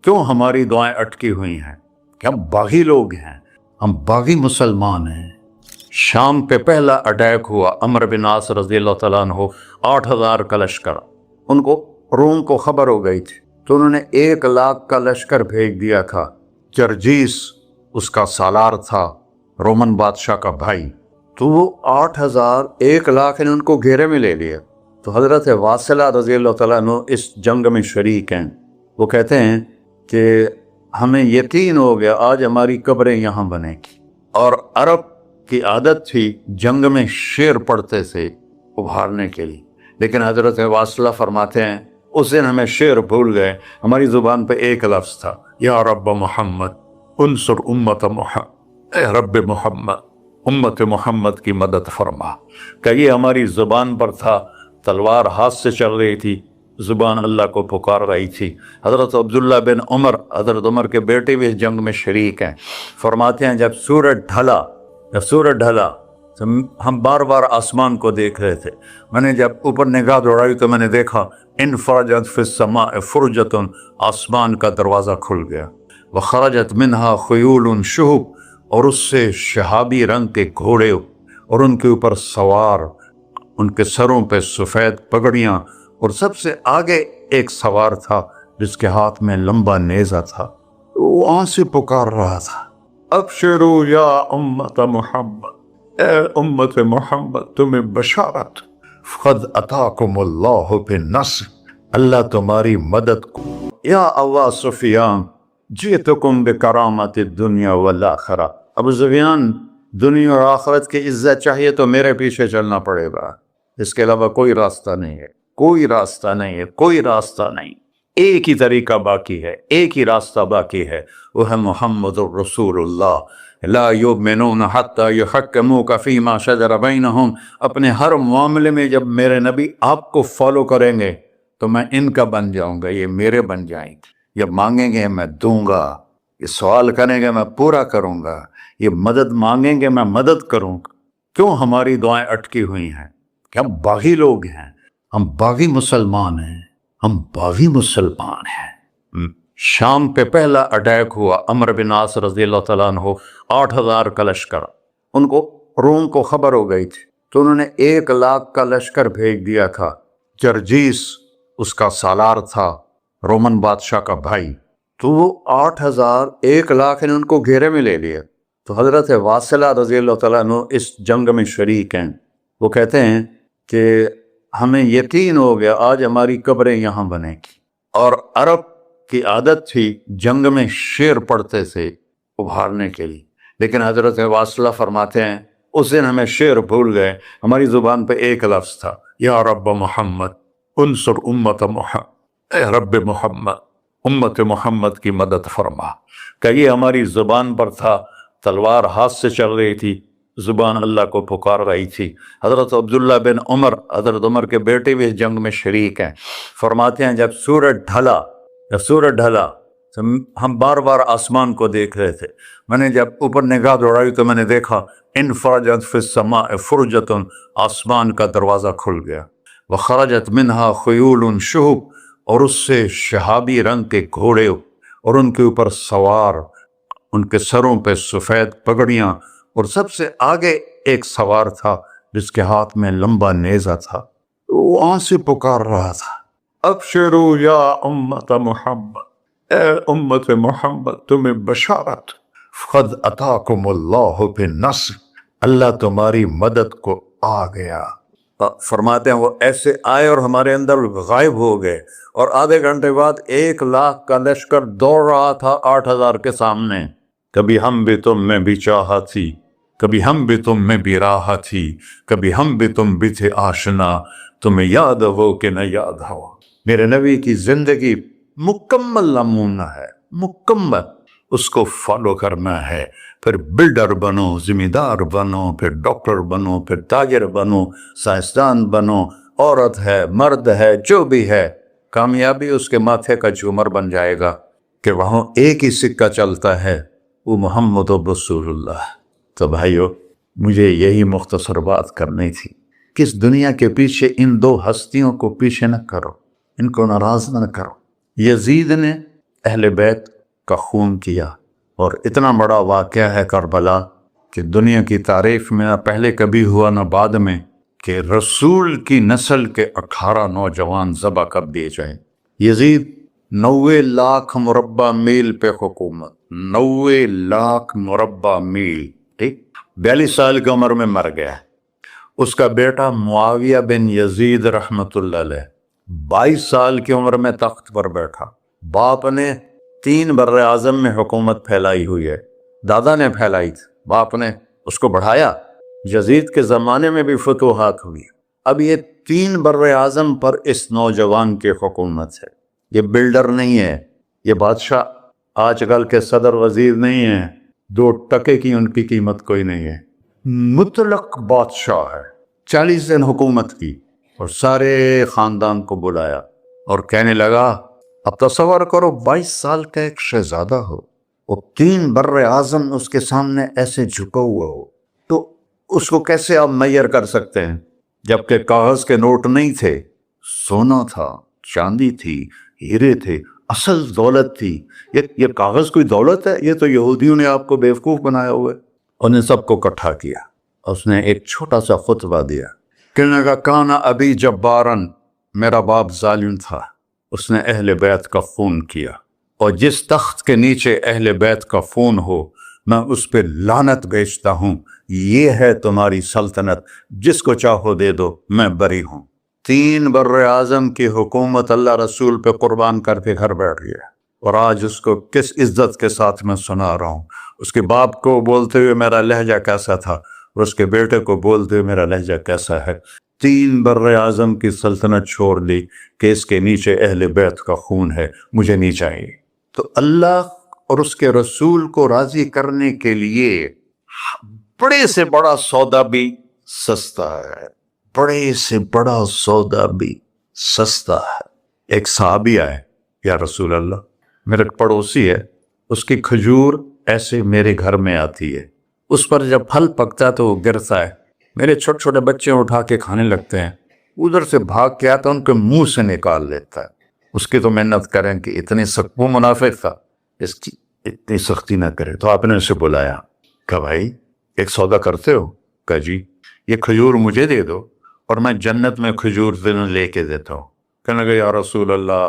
کیوں ہماری دعائیں اٹکی ہوئی ہیں؟ کہ ہم باغی لوگ ہیں، ہم باغی مسلمان ہیں۔ شام پہ پہلا اٹیک ہوا، عمرو بن عاص رضی اللہ تعالیٰ عنہ، 8,000 کا لشکر، ان کو روم کو خبر ہو گئی تھی تو انہوں نے 1,00,000 کا لشکر بھیج دیا تھا۔ جرجیس اس کا سالار تھا، رومن بادشاہ کا بھائی، تو وہ 8,000 1,00,000 نے ان کو گھیرے میں لے لیا۔ تو حضرت واصلہ رضی اللہ تعالیٰ عنہ اس جنگ میں شریک ہیں۔ وہ کہتے ہیں کہ ہمیں یقین ہو گیا آج ہماری قبریں یہاں بنے گی، اور عرب کی عادت تھی جنگ میں شعر پڑھتے تھے ابھارنے کے لیے، لیکن حضرت واصلہ فرماتے ہیں اس دن ہمیں شعر بھول گئے، ہماری زبان پہ ایک لفظ تھا، یا رب محمد انصر امت محمد، اے رب محمد امت محمد کی مدد فرما۔ کہ یہ ہماری زبان پر تھا، تلوار ہاتھ سے چل رہی تھی، زبان اللہ کو پکار رہی تھی۔ حضرت عبداللہ بن عمر، حضرت عمر کے بیٹے بھی اس جنگ میں شریک ہیں، فرماتے ہیں جب سورج ڈھلا تو ہم بار بار آسمان کو دیکھ رہے تھے، میں نے جب اوپر نگاہ دوڑائی تو میں نے دیکھا انفرجت فی السماء فرجۃ، آسمان کا دروازہ کھل گیا، وخرجت منہا خیول شہب، اور اس سے شہابی رنگ کے گھوڑے اور ان کے اوپر سوار، ان کے سروں پہ سفید پگڑیاں، اور سب سے آگے ایک سوار تھا جس کے ہاتھ میں لمبا نیزہ تھا، وہ آن سے پکار رہا تھا، ابشرو یا امت محمد، اے امت محمد تمہیں بشارت، قد اتاکم اللہ بالنصر، اللہ تمہاری مدد کو، یا ابا سفیان جئتکم بکرامت الدنیا والآخرہ، ابو سفیان دنیا اور آخرت کی عزت چاہیے تو میرے پیچھے چلنا پڑے گا، اس کے علاوہ کوئی راستہ نہیں ہے، کوئی راستہ نہیں ہے، کوئی راستہ نہیں، ایک ہی طریقہ باقی ہے، ایک ہی راستہ باقی ہے، وہ ہے محمد الرسول اللہ، لا یؤمنون حتی یحکموک فیما شجر بینہم، اپنے ہر معاملے میں جب میرے نبی آپ کو فالو کریں گے تو میں ان کا بن جاؤں گا، یہ میرے بن جائیں گے، یہ مانگیں گے میں دوں گا، یہ سوال کریں گے میں پورا کروں گا، یہ مدد مانگیں گے میں مدد کروں گا۔ کیوں ہماری دعائیں اٹکی ہوئی ہیں؟ کہ ہم باغی لوگ ہیں، ہم باغی مسلمان ہیں، ہم باغی مسلمان ہیں۔ شام پہ پہلا اٹیک ہوا، عمرو بن عاص رضی اللہ تعالیٰ عنہ، 8,000 کا لشکر، ان کو روم کو خبر ہو گئی تھی تو انہوں نے 1,00,000 کا لشکر بھیج دیا تھا۔ جرجیس اس کا سالار تھا، رومن بادشاہ کا بھائی، تو وہ 8,000 1,00,000 نے ان کو گھیرے میں لے لیا۔ تو حضرت واصلہ رضی اللہ تعالیٰ عنہ اس جنگ میں شریک ہیں۔ وہ کہتے ہیں کہ ہمیں یقین ہو گیا آج ہماری قبریں یہاں بنے گی، اور عرب کی عادت تھی جنگ میں شعر پڑھتے تھے ابھارنے کے لیے، لیکن حضرت واصلہ فرماتے ہیں اس دن ہمیں شعر بھول گئے، ہماری زبان پہ ایک لفظ تھا، یا رب محمد انصر امت محمد، اے رب محمد امت محمد کی مدد فرما۔ کہ یہ ہماری زبان پر تھا، تلوار ہاتھ سے چل رہی تھی، زبان اللہ کو پکار رہی تھی۔ حضرت عبداللہ بن عمر، حضرت عمر کے بیٹے بھی اس جنگ میں شریک ہیں، فرماتے ہیں جب سورج ڈھلا تو ہم بار بار آسمان کو دیکھ رہے تھے، میں نے جب اوپر نگاہ دوڑائی تو میں نے دیکھا انفرجت فی السماء فرجۃ، آسمان کا دروازہ کھل گیا، وخرجت منہا خیول شہب، اور اس سے شہابی رنگ کے گھوڑے اور ان کے اوپر سوار، ان کے سروں پہ سفید پگڑیاں، اور سب سے آگے ایک سوار تھا جس کے ہاتھ میں لمبا نیزہ تھا، وہ آن سے پکار رہا تھا، ابشرو یا امت محمد، اے امت محمد تمہیں بشارت، قد اتاکم اللہ بالنصر، اللہ تمہاری مدد کو آ گیا۔ فرماتے ہیں وہ ایسے آئے اور ہمارے اندر غائب ہو گئے، اور آدھے گھنٹے بعد 1,00,000 کا لشکر دوڑ رہا تھا 8,000 کے سامنے۔ کبھی ہم بھی تم میں بھی چاہا تھی، کبھی ہم بھی تم میں بھی راہ تھی، کبھی ہم بھی تم بھی تھے آشنا، تمہیں یاد ہو کہ نہ یاد ہو۔ میرے نبی کی زندگی مکمل نمونہ ہے، مکمل، اس کو فالو کرنا ہے، پھر بلڈر بنو، ذمہ دار بنو، پھر ڈاکٹر بنو، پھر تاجر بنو، سائنسدان بنو، عورت ہے مرد ہے جو بھی ہے، کامیابی اس کے ماتھے کا جھومر بن جائے گا کہ وہاں ایک ہی سکہ چلتا ہے، وہ محمد رسول اللہ۔ تو بھائیو، مجھے یہی مختصر بات کرنی تھی کہ اس دنیا کے پیچھے ان دو ہستیوں کو پیچھے نہ کرو، ان کو ناراض نہ کرو۔ یزید نے اہل بیت کا خون کیا، اور اتنا بڑا واقعہ ہے کربلا کہ دنیا کی تاریخ میں نہ پہلے کبھی ہوا نہ بعد میں کہ رسول کی نسل کے 18 نوجوان ذبح کر دیے جائیں۔ یزید 90 لاکھ مربع میل پہ حکومت، 90 لاکھ مربع میل، ٹھیک، 42 سال کی عمر میں مر گیا۔ اس کا بیٹا معاویہ بن یزید رحمت اللہ علیہ 22 سال کی عمر میں تخت پر بیٹھا۔ باپ نے 3 بر اعظم میں حکومت پھیلائی ہوئی ہے، دادا نے پھیلائی تھی، باپ نے اس کو بڑھایا۔ یزید کے زمانے میں بھی فتوحات ہوئی۔ اب یہ 3 بر اعظم پر اس نوجوان کی حکومت ہے۔ یہ بلڈر نہیں ہے، یہ بادشاہ آج کل کے صدر وزیر نہیں ہیں، 2 ٹکے کی ان کی قیمت کوئی نہیں ہے، مطلق بادشاہ ہے۔ 40 دن حکومت کی اور سارے خاندان کو بلایا اور کہنے لگا، اب تصور کرو 22 سال کا ایک شہزادہ ہو، وہ 3 بر اعظم اس کے سامنے ایسے جھکا ہوا ہو، تو اس کو کیسے آپ میئر کر سکتے ہیں؟ جبکہ کاغذ کے نوٹ نہیں تھے، سونا تھا، چاندی تھی، ہیرے تھے، اصل دولت تھی۔ یہ کاغذ کوئی دولت ہے؟ یہ تو یہودیوں نے آپ کو بیوقوف بنایا ہوا ہے۔ انہیں سب کو اکٹھا کیا، اس نے ایک چھوٹا سا خطبہ دیا، کہنے لگا، کانا ابی جبارن، میرا باپ ظالم تھا، اس نے اہل بیت کا خون کیا، اور جس تخت کے نیچے اہل بیت کا خون ہو میں اس پہ لعنت بیچتا ہوں، یہ ہے تمہاری سلطنت، جس کو چاہو دے دو، میں بری ہوں۔ 3 بر اعظم کی حکومت اللہ رسول پہ قربان کر کے گھر بیٹھ گیا، اور آج اس کو کس عزت کے ساتھ میں سنا رہا ہوں۔ اس کے باپ کو بولتے ہوئے میرا لہجہ کیسا تھا، اور اس کے بیٹے کو بولتے ہوئے میرا لہجہ کیسا ہے۔ 3 بر اعظم کی سلطنت چھوڑ دی کہ اس کے نیچے اہل بیت کا خون ہے، مجھے نہیں چاہیے۔ تو اللہ اور اس کے رسول کو راضی کرنے کے لیے بڑے سے بڑا سودا بھی سستا ہے، بڑے سے بڑا سودا بھی سستا ہے۔ ایک صحابی آئے، یا رسول اللہ، میرے پڑوسی ہے، اس کی کھجور ایسے میرے گھر میں آتی ہے، اس پر جب پھل پکتا ہے تو وہ گرتا ہے، میرے چھوٹے چھوٹے بچے اٹھا کے کھانے لگتے ہیں، ادھر سے بھاگ کے آتا ان کے منہ سے نکال لیتا ہے۔ اس کی تو محنت کریں کہ اتنی سخت، وہ منافق تھا، اس کی اتنی سختی نہ کرے۔ تو آپ نے اسے بلایا، کہا بھائی ایک سودا کرتے ہو؟ کہا جی، یہ کھجور مجھے دے دو اور میں جنت میں کھجور تمہیں لے کے دیتا ہوں۔ کہنے لگا، یا رسول اللہ،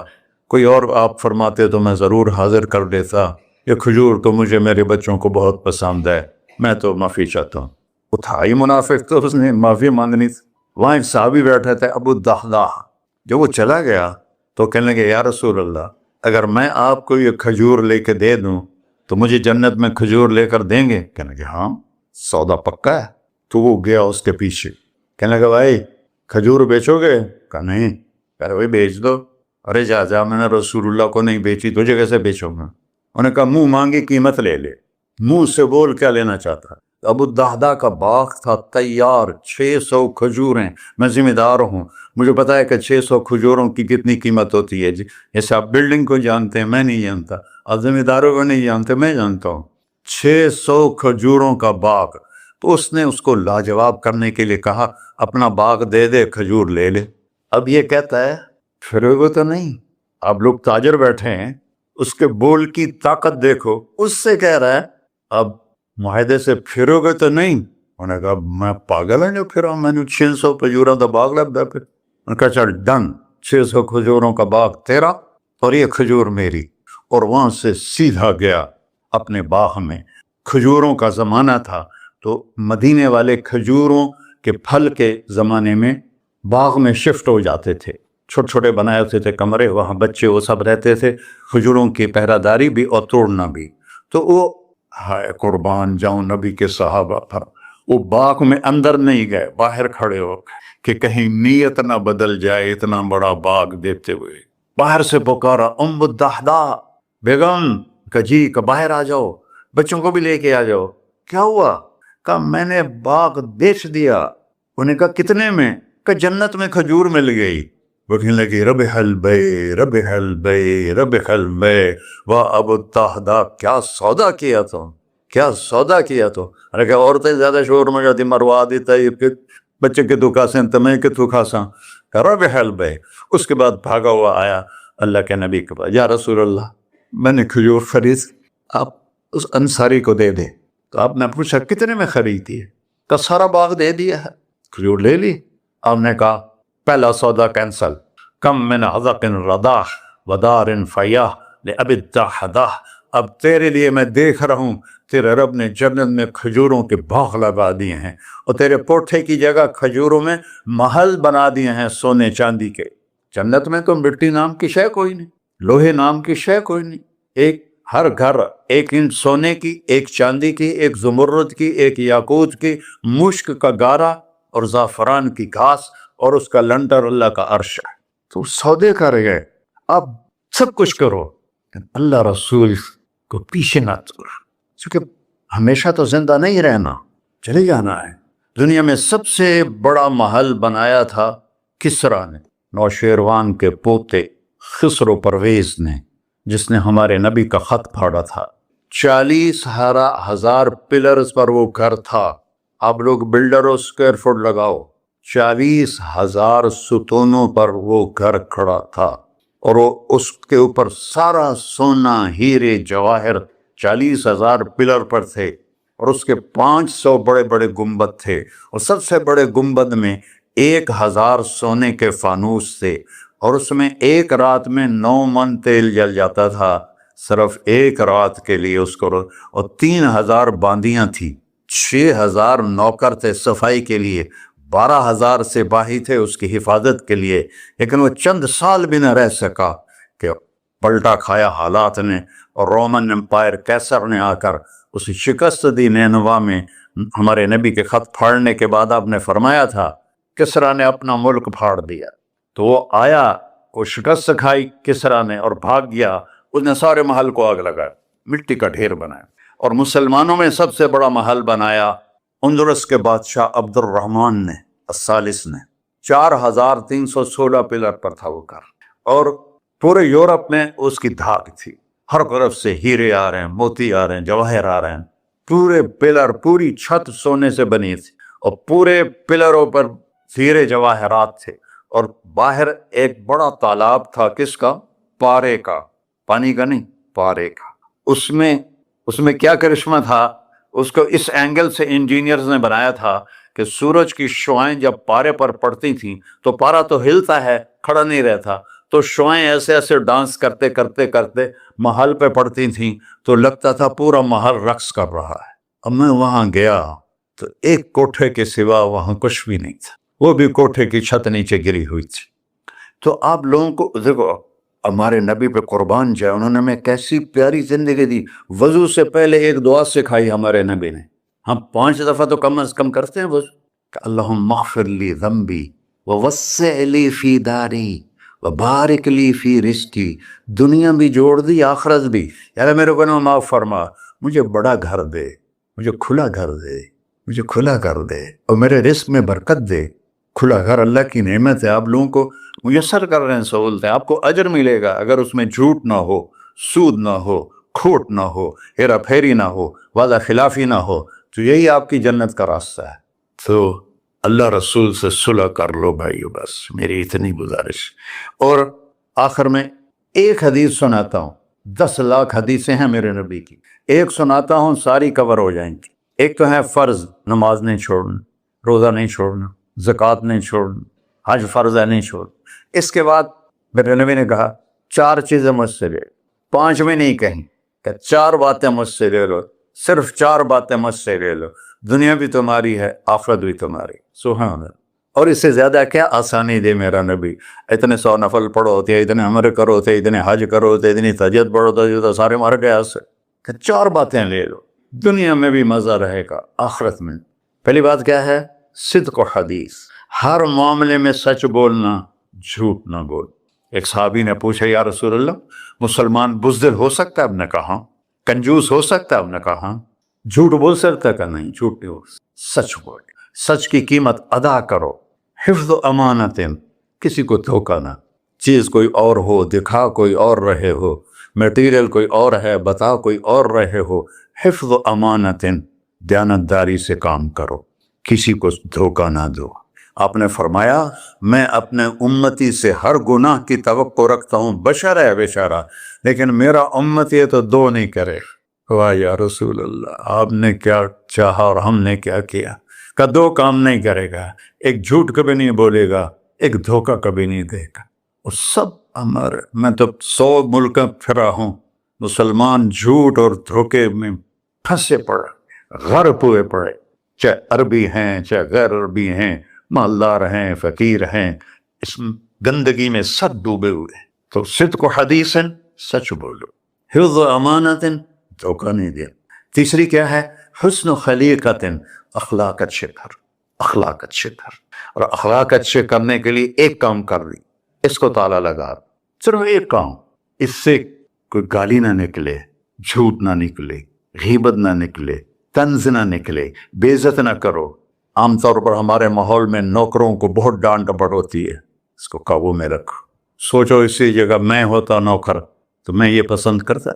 کوئی اور آپ فرماتے تو میں ضرور حاضر کر دیتا، یہ کھجور تو مجھے میرے بچوں کو بہت پسند ہے، میں تو معافی چاہتا ہوں۔ اٹھائی منافق، تو اس نے معافی مانگنی تھی۔ وہاں ایک صحابی بیٹھے تھے، ابو الدحداح، جب وہ چلا گیا تو کہنے لگے، یا رسول اللہ، اگر میں آپ کو یہ کھجور لے کے دے دوں تو مجھے جنت میں کھجور لے کر دیں گے؟ کہنے لگے ہاں، سودا پکا ہے۔ تو وہ گیا اس کے پیچھے، کہنے لگا، بھائی کھجور بیچو گے؟ کہا نہیں۔ کہا بھائی بیچ دو۔ ارے جا میں نے رسول اللہ کو نہیں بیچی، تجھے کیسے بیچوں گا؟ انہوں نے کہا منہ مانگی قیمت لے لے، منہ سے بول کیا لینا چاہتا۔ ابو الدحداح کا باغ تھا تیار، 600 کھجوریں، میں ذمہ دار ہوں، مجھے پتا ہے کہ 600 کھجوروں کی کتنی قیمت ہوتی ہے۔ جیسے آپ بلڈنگ کو جانتے ہیں، میں نہیں جانتا، آپ ذمہ داروں کو نہیں جانتے، میں جانتا ہوں۔ 600 کھجوروں کا باغ۔ تو اس نے اس کو لاجواب کرنے کے لیے کہا، اپنا باغ دے دے، کھجور لے لے۔ اب یہ کہتا ہے پھرو تو نہیں، آپ لوگ تاجر بیٹھے ہیں، اس کے بول کی طاقت دیکھو، اس سے کہہ رہا ہے اب معاہدے سے پھرو گے تو نہیں؟ انہوں نے کہا میں پاگل ہوں جو پھرا، میں نے 600 کھجوروں کا باغ لگا پھر۔ انہوں نے کہا چل ڈن، 600 کھجوروں کا باغ تیرا اور یہ کھجور میری۔ اور وہاں سے سیدھا گیا اپنے باغ میں۔ کھجوروں کا زمانہ تھا تو مدینے والے کھجوروں کے پھل کے زمانے میں باغ میں شفٹ ہو جاتے تھے، چھوٹے چھوٹے بنائے ہوتے تھے کمرے، وہاں بچے وہ سب رہتے تھے، کھجوروں کی پہرہ داری بھی اور توڑنا بھی۔ تو وہ ہائے قربان جاؤں نبی کے صحابہ تھا، وہ باغ میں اندر نہیں گئے، باہر کھڑے ہو کہ کہیں نیت نہ بدل جائے، اتنا بڑا باغ دیتے ہوئے باہر سے پکارا، ام الدحداح بیگم، کہ جی، کہ باہر آ جاؤ، بچوں کو بھی لے کے آ جاؤ۔ کیا ہوا؟ کہا میں نے باغ بیچ دیا۔ انہیں کہا کتنے میں؟ کہ جنت میں کھجور مل گئی۔ وہ کہنے لگی ربح البیع ربح البیع ربح البیع، واہ ابو الدحداح کیا سودا کیا تو، کیا سودا کیا تو۔ ارے کہ عورتیں زیادہ شور میں جاتی، مروا دیتا ہے، پھر بچے کے تو کھاسیں تمہیں کہ تو کھاساں، ربح البیع۔ اس کے بعد بھاگا ہوا آیا اللہ کے نبی کے پاس، یا رسول اللہ میں نے کھجور خرید آپ اس انصاری کو دے دے. تو آپ نے پوچھا کتنے میں خریدی ہے؟ تو سارا باغ دے دیا ہے. کھجور لے لی. آپ نے کہا پہلا سودا کینسل. کم من عذق رداح ودار فیاح لأبی الدحداح. اب تیرے لیے میں دیکھ رہا ہوں تیرے رب نے جنت میں کھجوروں کے باغ لگا دیے ہیں اور تیرے کوٹھے کی جگہ کھجوروں میں محل بنا دیے ہیں سونے چاندی کے. جنت میں تو مٹی نام کی شے کوئی نہیں, لوہے نام کی شے کوئی نہیں. ایک ہر گھر ایک انچ سونے کی, ایک چاندی کی, ایک زمرد کی, ایک یاقوت کی, مشک کا گارا اور زعفران کی گھاس اور اس کا لنٹر اللہ کا عرش ہے. تو سودے کر گئے, اب سب کچھ کرو, اللہ رسول کو پیچھے نہ چھوڑ, کیونکہ ہمیشہ تو زندہ نہیں رہنا, چلے جانا ہے. دنیا میں سب سے بڑا محل بنایا تھا کسریٰ نے, نوشیروان کے پوتے خسرو پرویز نے, جس نے ہمارے نبی کا خط پھاڑا تھا. 40,000 پلرز پر وہ گھر تھا. آپ لوگ بلڈروں اسکوائر فٹ لگاؤ, 40,000 ستونوں پر وہ گھر کھڑا تھا, اور وہ اس کے اوپر سارا سونا ہیرے جواہر 40,000 پلر پر تھے, اور اس کے 500 بڑے بڑے گنبد تھے, اور سب سے بڑے گنبد میں 1,000 سونے کے فانوس تھے, اور اس میں ایک رات میں 9 من تیل جل جاتا تھا, صرف ایک رات کے لیے اس کو. اور 3,000 باندیاں تھیں, 6,000 نوکر تھے صفائی کے لیے, 12,000 سپاہی تھے اس کی حفاظت کے لیے. لیکن وہ چند سال بھی نہ رہ سکا کہ پلٹا کھایا حالات نے, اور رومن امپائر کیسر نے آ کر اسے شکست دی. نینوا میں ہمارے نبی کے خط پھاڑنے کے بعد آپ نے فرمایا تھا کسریٰ نے اپنا ملک پھاڑ دیا, تو وہ آیا, وہ شکست کھائی کسریٰ نے اور بھاگ گیا. اس نے سارے محل کو آگ لگایا, مٹی کا ڈھیر بنایا. اور مسلمانوں میں سب سے بڑا محل بنایا اندلس کے بادشاہ عبد الرحمن نے الثالث نے, 4,316 پلر پر تھا وہ گھر, اور پورے یورپ میں اس کی دھاک تھی. ہر طرف سے ہیرے آ رہے ہیں, موتی آ رہے ہیں, جواہر آ رہے ہیں. پورے پلر, پوری چھت سونے سے بنی تھی, اور پورے پلروں پر ہیرے جواہرات تھے. اور باہر ایک بڑا تالاب تھا, کس کا؟ پارے کا, پانی کا نہیں, پارے کا. اس میں کیا کرشمہ تھا, اس کو اس اینگل سے انجینئرز نے بنایا تھا کہ سورج کی شعائیں جب پارے پر پڑتی تھیں تو پارا تو ہلتا ہے, کھڑا نہیں رہتا, تو شعائیں ایسے ایسے ڈانس کرتے کرتے کرتے محل پہ پڑتی تھیں, تو لگتا تھا پورا محل رقص کر رہا ہے. اب میں وہاں گیا تو ایک کوٹھے کے سوا وہاں کچھ بھی نہیں تھا, وہ بھی کوٹھے کی چھت نیچے گری ہوئی تھی. تو آپ لوگوں کو دیکھو, ہمارے نبی پہ قربان جائے, انہوں نے ہمیں کیسی پیاری زندگی دی. وضو سے پہلے ایک دعا سکھائی ہمارے نبی نے, ہم 5 دفعہ تو کم از کم کرتے ہیں وضو, کہ اللہم اغفر لی ذنبی ووسع لی فی داری وبارک لی فی رزقی. دنیا بھی جوڑ دی, آخرت بھی. یار میرے کو نا معاف فرما, مجھے بڑا گھر دے, مجھے کھلا گھر دے, مجھے کھلا کر دے, اور میرے رزق میں برکت دے. کھلا گھر اللہ کی نعمت ہے, آپ لوگوں کو میسر کر رہے ہیں سہولتیں, آپ کو اجر ملے گا اگر اس میں جھوٹ نہ ہو, سود نہ ہو, کھوٹ نہ ہو, ہیرا پھیری نہ ہو, وعدہ خلافی نہ ہو, تو یہی آپ کی جنت کا راستہ ہے. تو اللہ رسول سے صلح کر لو بھائیو, بس میری اتنی گزارش. اور آخر میں ایک حدیث سناتا ہوں, 10 لاکھ حدیثیں ہیں میرے نبی کی, ایک سناتا ہوں ساری کور ہو جائیں گی. ایک تو ہے فرض, نماز نہیں چھوڑنا, روزہ نہیں چھوڑنا, زکوٰۃ نہیں چھوڑنا, حج فرض ہے نہیں چھوڑنا. اس کے بعد میرے نبی نے کہا 4 چیزیں مجھ سے لے, 5 میں نہیں کہیں, کہ 4 باتیں مجھ سے لے لو, صرف 4 باتیں مجھ سے لے لو, دنیا بھی تمہاری ہے, آخرت بھی تمہاری. سبحان اللہ. اور اس سے زیادہ کیا آسانی دے میرا نبی. اتنے 100 نفل پڑھو ہوتے, اتنے عمر کرو ہوتے, اتنے حج کرو ہوتے, اتنی تہجد پڑھو ہوتے, تو سارے مر گئے اس سے. کہ 4 باتیں لے لو, دنیا میں بھی مزہ رہے گا, آخرت میں. پہلی بات کیا ہے؟ صدق و حدیث, ہر معاملے میں سچ بولنا, جھوٹ نہ بول. ایک صحابی نے پوچھا یا رسول اللہ, مسلمان بزدل ہو سکتا ہے؟ آپ نے کہا. کنجوس ہو سکتا ہے؟ آپ نے کہا. جھوٹ بول سکتا ہے؟ کہ نہیں, جھوٹ نہیں ہو, سچ بول, سچ کی قیمت ادا کرو. حفظ و امانت, کسی کو دھوکہ نہ, چیز کوئی اور ہو, دکھا کوئی اور رہے ہو, میٹیریل کوئی اور ہے, بتا کوئی اور رہے ہو. حفظ و امانت, دیانتداری سے کام کرو, کسی کو دھوکہ نہ دو. آپ نے فرمایا میں اپنے امتی سے ہر گناہ کی توقع رکھتا ہوں، بشر ہے بیچارہ، لیکن میرا امتی تو دو نہیں کرے۔ واہ یا رسول اللہ، آپ نے کیا چاہا اور ہم نے کیا کیا کہ دو کام نہیں کرے گا، ایک جھوٹ کبھی نہیں بولے گا، ایک دھوکہ کبھی نہیں دے گا۔ اور سب ہمارے، میں تو 100 ملک پھرا ہوں، مسلمان جھوٹ اور دھوکے میں پھنسے پڑے، غرق ہوئے پڑے، چاہے عربی ہیں چاہے غیر عربی ہیں، مالدار ہیں فقیر ہیں، اس گندگی میں سب ڈوبے ہوئے۔ تو صدق و حدیث، سچ بولو، حفظ و امانت، دھوکہ نہیں دیا۔ تیسری کیا ہے؟ حسن خلیقت، اخلاق اچھے کر، اخلاق اچھے کر۔ اور اخلاق اچھے کرنے کے لیے ایک کام کر لی، اس کو تالا لگا، صرف ایک کام، اس سے کوئی گالی نہ نکلے، جھوٹ نہ نکلے، غیبت نہ نکلے، طنز نہ نکلے، بے عزت نہ کرو۔ عام طور پر ہمارے ماحول میں نوکروں کو بہت ڈانٹ ڈپٹ ہوتی ہے، اس کو قابو میں رکھو۔ سوچو اسی جگہ میں ہوتا نوکر تو میں یہ پسند کرتا۔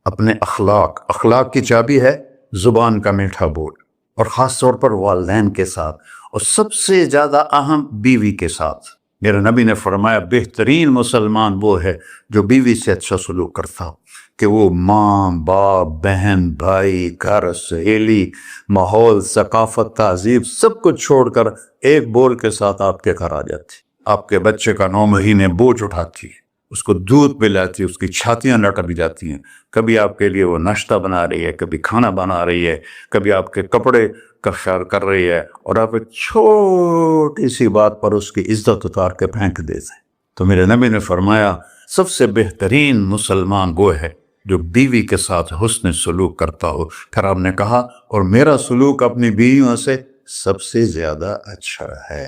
اپنے اخلاق کی چابی ہے زبان کا میٹھا بول، اور خاص طور پر والدین کے ساتھ، اور سب سے زیادہ اہم بیوی کے ساتھ۔ میرے نبی نے فرمایا بہترین مسلمان وہ ہے جو بیوی سے اچھا سلوک کرتا ہو، کہ وہ ماں باپ بہن بھائی گھر سہیلی ماحول ثقافت تہذیب سب کچھ چھوڑ کر ایک بول کے ساتھ آپ کے گھر آ جاتی، آپ کے بچے کا 9 مہینے بوجھ اٹھاتی ہے، اس کو دودھ پلاتی ہے، اس کی چھاتیاں لٹک جاتی ہیں، کبھی آپ کے لیے وہ ناشتہ بنا رہی ہے، کبھی کھانا بنا رہی ہے، کبھی آپ کے کپڑے کا خیال کر رہی ہے، اور آپ ایک چھوٹی سی بات پر اس کی عزت اتار کے پھینک دیتے ہیں۔ تو میرے نبی نے فرمایا سب سے بہترین مسلمان وہ ہے جو بیوی کے ساتھ حسن سلوک کرتا ہو۔ پھر آپ نے کہا اور میرا سلوک اپنی بیویوں سے سب سے زیادہ اچھا ہے۔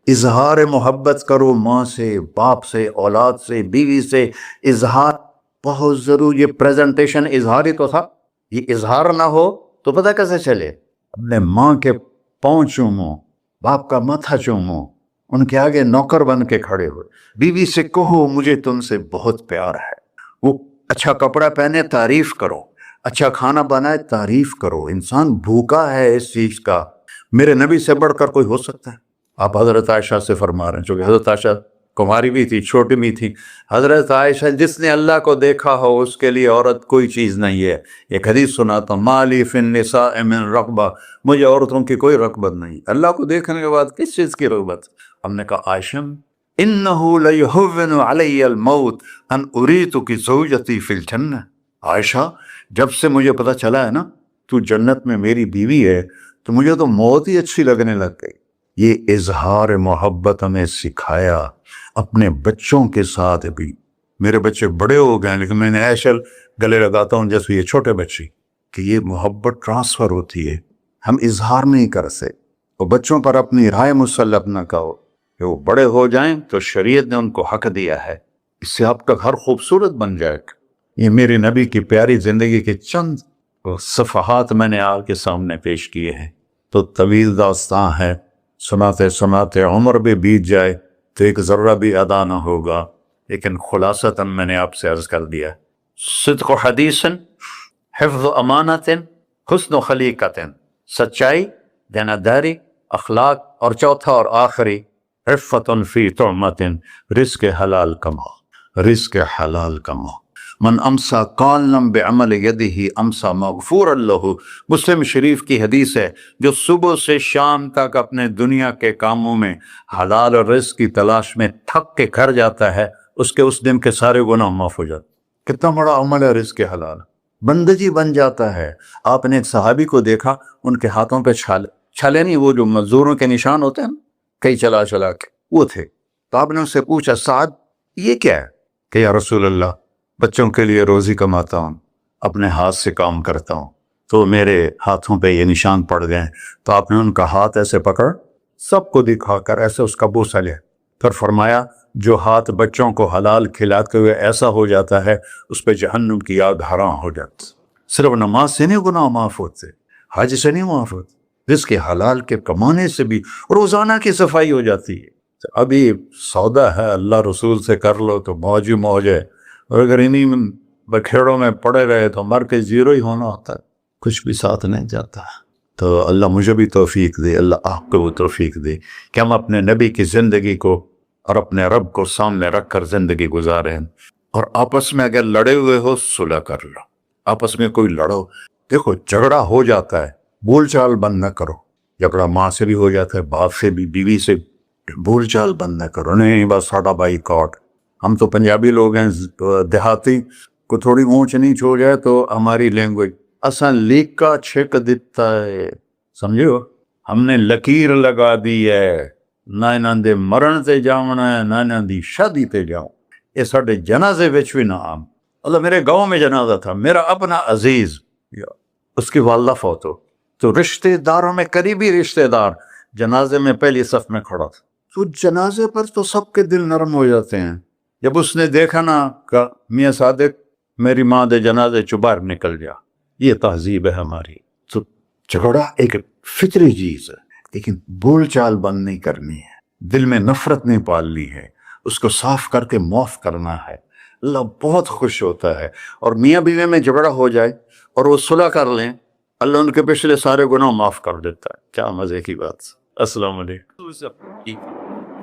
اظہار محبت کرو، ماں سے باپ سے اولاد سے بیوی سے، اظہار بہت ضروری۔ یہ پریزنٹیشن اظہار ہی تو تھا، یہ اظہار نہ ہو تو پتہ کیسے چلے؟ اپنے ماں کے پاؤں چومو، باپ کا ماتھا چومو، ان کے آگے نوکر بن کے کھڑے ہو، بیوی سے کہو مجھے تم سے بہت پیار ہے، وہ اچھا کپڑا پہنے تعریف کرو، اچھا کھانا بنائے تعریف کرو۔ انسان بھوکا ہے اس چیز کا، میرے نبی سے بڑھ کر کوئی ہو سکتا ہے؟ آپ حضرت عائشہ سے فرما رہے ہیں، چونکہ حضرت عائشہ کماری بھی تھی، چھوٹی بھی تھی۔ حضرت عائشہ جس نے اللہ کو دیکھا ہو اس کے لیے عورت کوئی چیز نہیں ہے۔ ایک حدیث سناتا ہوں، مالی فی النساء من رغبہ، مجھے عورتوں کی کوئی رغبت نہیں، اللہ کو دیکھنے کے بعد کس چیز کی رغبت؟ ہم نے کہا عائشہ انہ لیہون علی الموت ان اریتک زوجتی فی الجنہ، عائشہ جب سے مجھے پتہ چلا ہے نا تو جنت میں میری بیوی ہے تو مجھے تو موت ہی اچھی لگنے لگ گئی۔ یہ اظہار محبت ہمیں سکھایا اپنے بچوں کے ساتھ بھی۔ میرے بچے بڑے ہو گئے لیکن میں نے ایشل گلے لگاتا ہوں جیسے یہ چھوٹے بچے، کہ یہ محبت ٹرانسفر ہوتی ہے، ہم اظہار نہیں کر سکتے۔ اور بچوں پر اپنی رائے مسلط نہ کہو، کہ وہ بڑے ہو جائیں تو شریعت نے ان کو حق دیا ہے، اس سے آپ کا گھر خوبصورت بن جائے گا۔ یہ میرے نبی کی پیاری زندگی کے چند صفحات میں نے آپ کے سامنے پیش کیے ہیں، تو طویل داستان ہے، سناتے سناتے عمر بھی بیت جائے تو ایک ذرہ بھی ادا نہ ہوگا، لیکن خلاصتاً میں نے آپ سے عرض کر دیا، صدق و حدیث، حفظ و امانت، حسن و خلیقت، سچائی، دیانتداری، اخلاق، اور چوتھا اور آخری عفت فی طعمت، رزق حلال کماؤ، رزق حلال کماؤ۔ من امسا قالم بعمل یدہ امسا مغفور لہ، مسلم شریف کی حدیث ہے، جو صبح سے شام تک اپنے دنیا کے کاموں میں حلال اور رزق کی تلاش میں تھک کے گھر جاتا ہے، اس کے اس دن کے سارے گناہ معاف ہو جاتے۔ کتنا بڑا عمل ہے رزق حلال، بندگی بن جاتا ہے۔ آپ نے ایک صحابی کو دیکھا، ان کے ہاتھوں پہ چھالے نہیں، وہ جو مزدوروں کے نشان ہوتے ہیں کئی چلا چلا کے، وہ تھے۔ تو آپ نے اس سے پوچھا سعد یہ کیا ہے؟ کہ یا رسول اللہ بچوں کے لیے روزی کماتا ہوں، اپنے ہاتھ سے کام کرتا ہوں، تو میرے ہاتھوں پہ یہ نشان پڑ گئے۔ تو آپ نے ان کا ہاتھ ایسے پکڑ سب کو دکھا کر ایسے اس کا بوسہ لیا، پھر فرمایا جو ہاتھ بچوں کو حلال کھلاتے ہوئے ایسا ہو جاتا ہے اس پہ جہنم کی آگ حرام ہو جاتی۔ صرف نماز سے نہیں گناہ معاف ہوتے، حج سے نہیں معاف ہوتے، رزق حلال کے کمانے سے بھی روزانہ کی صفائی ہو جاتی ہے۔ ابھی سودا ہے اللہ رسول سے کر لو تو موج ہی موج ہے، اور اگر انہیں بکھیڑوں میں پڑے رہے تو مر کے زیرو ہی ہونا ہوتا ہے، کچھ بھی ساتھ نہیں جاتا۔ تو اللہ مجھے بھی توفیق دے، اللہ آپ کو بھی توفیق دے کہ ہم اپنے نبی کی زندگی کو اور اپنے رب کو سامنے رکھ کر زندگی گزاریں. اور آپس میں اگر لڑے ہوئے ہو صلح کر لو. آپس میں کوئی لڑو، دیکھو جھگڑا ہو جاتا ہے، بول چال بند نہ کرو. جھگڑا ماں سے بھی ہو جاتا ہے، باپ سے بھی، بیوی سے. بول چال بند نہ کرو، نہیں بس ساڈا بائی کاٹ. ہم تو پنجابی لوگ ہیں، دیہاتی کو تھوڑی اونچ نیچ ہو جائے تو ہماری لینگویج اساں لیکا چھک دیتا ہے، سمجھو. ہم نے لکیر لگا دی ہے، نہ انہاں دے مرن تے جاونا ہے، نہ انہاں دی شادی تے جاؤ. یہ ساڈے جنازے وچ بھی نہ عام. اللہ میرے گاؤں میں جنازہ تھا، میرا اپنا عزیز، اس کی والدہ فوت ہو، تو رشتہ داروں میں قریبی رشتہ دار جنازے میں پہلی صف میں کھڑا تھا. تو جنازے پر تو سب کے دل نرم ہو جاتے ہیں. جب اس نے دیکھا نا کہ میاں صادق میری ماں دے جنازے چ باہر نکل جا. یہ تہذیب ہے ہماری. تو جھگڑا ایک فطری چیز ہے، لیکن بول چال بند نہیں کرنی ہے، دل میں نفرت نہیں پالنی ہے، اس کو صاف کر کے معاف کرنا ہے. اللہ بہت خوش ہوتا ہے. اور میاں بیوی میں جھگڑا ہو جائے اور وہ صلح کر لیں، اللہ ان کے پچھلے سارے گناہ معاف کر دیتا ہے. کیا مزے کی بات. السلام علیکم.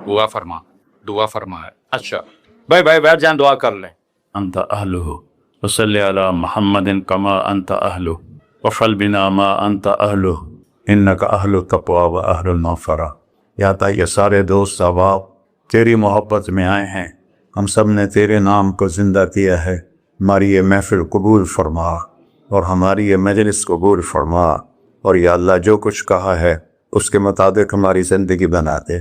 دعا فرما ہے. اچھا بھائی بیٹھ جائیں، دعا کر لیں. انت اہلہ وصلی علی محمد کما انت اہلہ وفعل بنا ما انت اہلہ انک اہل التقوی و اہل المغفرہ. یا تا یہ سارے دوست احباب تیری محبت میں آئے ہیں، ہم سب نے تیرے نام کو زندہ کیا ہے. ہماری یہ محفل قبول فرما اور ہماری یہ مجلس قبول فرما. اور یا اللہ جو کچھ کہا ہے اس کے مطابق ہماری زندگی بنا دے.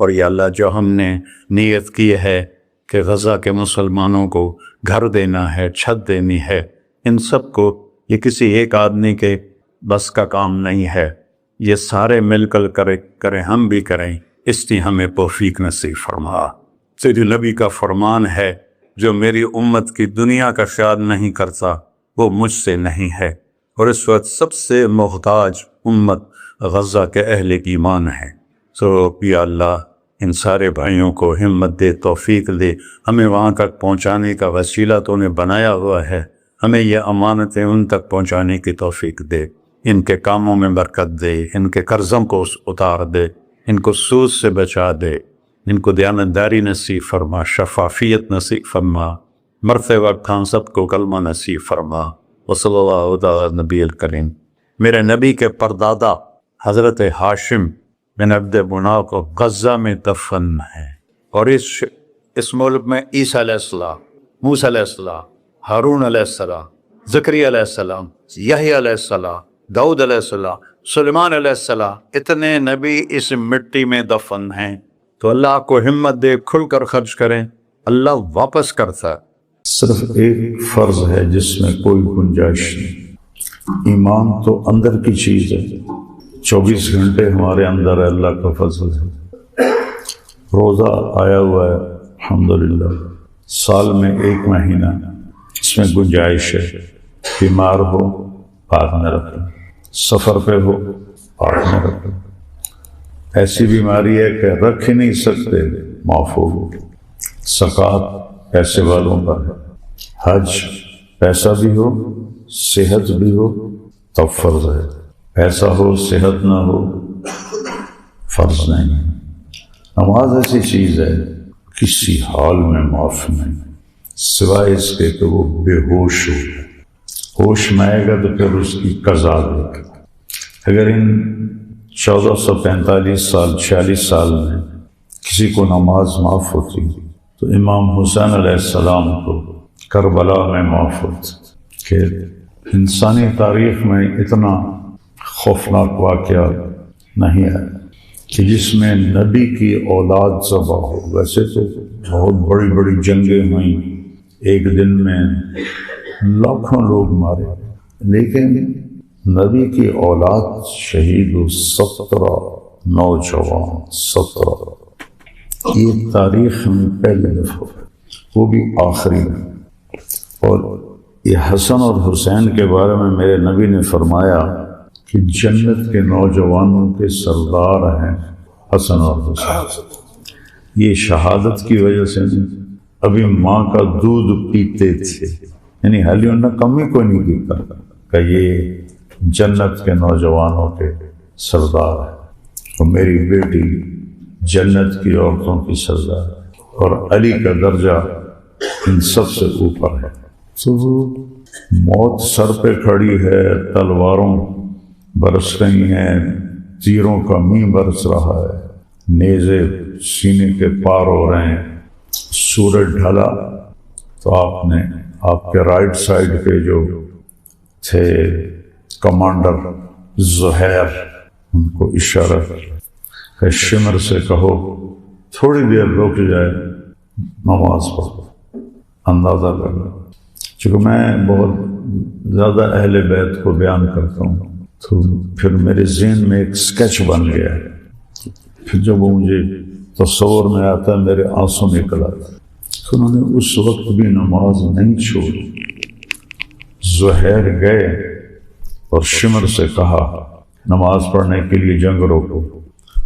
اور یا اللہ جو ہم نے نیت کی ہے کہ غزہ کے مسلمانوں کو گھر دینا ہے، چھت دینی ہے، ان سب کو یہ کسی ایک آدمی کے بس کا کام نہیں ہے. یہ سارے مل کر کریں، ہم بھی کریں، اس لیے ہمیں توفیق نصیب فرما. تیرے نبی کا فرمان ہے، جو میری امت کی دنیا کا خیال نہیں کرتا وہ مجھ سے نہیں ہے. اور اس وقت سب سے محتاج امت غزہ کے اہل ایمان ہے. تو یا اللہ ان سارے بھائیوں کو ہمت دے، توفیق دے. ہمیں وہاں تک پہنچانے کا وسیلہ تو نے بنایا ہوا ہے، ہمیں یہ امانتیں ان تک پہنچانے کی توفیق دے. ان کے کاموں میں برکت دے، ان کے قرضوں کو اتار دے، ان کو سود سے بچا دے، ان کو دیانتداری نصیب فرما، شفافیت نصیب فرما، مرتے وقت ہم سب کو کلمہ نصیب فرما. وصلی اللہ علیہ نبی الکریم. میرے نبی کے پردادا حضرت ہاشم بن عبد مناف کو غزہ میں دفن ہے. اور اس ملک میں عیسیٰ علیہ السلام، موسیٰ علیہ السلام، ہارون علیہ السلام، زکریا علیہ السلام، یحییٰ علیہ السلام، داؤد علیہ السلام، سلیمان علیہ السلام، اتنے نبی اس مٹی میں دفن ہیں. تو اللہ کو ہمت دے، کھل کر خرچ کریں، اللہ واپس کرتا ہے. صرف ایک فرض ہے جس میں کوئی گنجائش نہیں. ایمان تو اندر کی چیز ہے، 24 گھنٹے ہمارے اندر ہے، اللہ کا فضل ہے. روزہ آیا ہوا ہے الحمدللہ، سال میں 1 مہینہ، اس میں گنجائش ہے. بیمار ہو پاک میں رکھو، سفر پہ ہو پاک میں رکھو. ایسی بیماری ہے کہ رکھ ہی نہیں سکتے، معاف ہو. زکوٰۃ پیسے والوں پر ہے. حج پیسہ بھی ہو صحت بھی ہو تب فرض ہے، پیسہ ہو صحت نہ ہو فرض نہیں ہے. نماز ایسی چیز ہے کسی حال میں معاف نہیں، سوائے اس کے کہ وہ بے ہوش ہو. ہوش میں آئے گا تو پھر اس کی قضا دے گا. اگر ان 1445 سال 46 سال میں کسی کو نماز معاف ہوتی تو امام حسین علیہ السلام کو کربلا میں معاف ہوتی. کہ انسانی تاریخ میں اتنا خوفناک واقعہ نہیں ہے کہ جس میں نبی کی اولاد ذبح ہو. ویسے تو بہت بڑی بڑی جنگیں ہوئیں، ایک دن میں لاکھوں لوگ مارے، لیکن نبی کی اولاد شہید ہو 17 نوجوان. 17 یہ تاریخ میں پہلے دفعہ، وہ بھی آخری میں. اور یہ حسن اور حسین کے بارے میں میرے نبی نے فرمایا کہ جنت کے نوجوانوں کے سردار ہیں حسن اور حسین. یہ شہادت کی وجہ سے ابھی ماں کا دودھ پیتے تھے، یعنی حالی انہوں نے کمی کوئی نہیں کی کہ یہ جنت کے نوجوانوں کے سردار ہے، اور میری بیٹی جنت کی عورتوں کی سردار ہے، اور علی کا درجہ ان سب سے اوپر ہے۔ تو موت سر پہ کھڑی ہے، تلواروں برس رہی ہیں، تیروں کا مینہ برس رہا ہے، نیزے سینے کے پار ہو رہے ہیں، سورج ڈھلا تو آپ کے رائٹ سائڈ پہ جو تھے کمانڈر زہیر، ان کو اشارہ کہ شمر سے کہو تھوڑی دیر رک جائے، نماز پڑھو۔ اندازہ لگا، چونکہ میں بہت زیادہ اہل بیت کو بیان کرتا ہوں تو پھر میرے ذہن میں ایک سکیچ بن گیا ہے، پھر جب وہ مجھے تصور میں آتا ہے میرے آنسو نکل آتا ہے۔ تو انہوں نے اس وقت بھی نماز نہیں چھوڑی، زہیر گئے اور شمر سے کہا نماز پڑھنے کے لیے جنگ روکو۔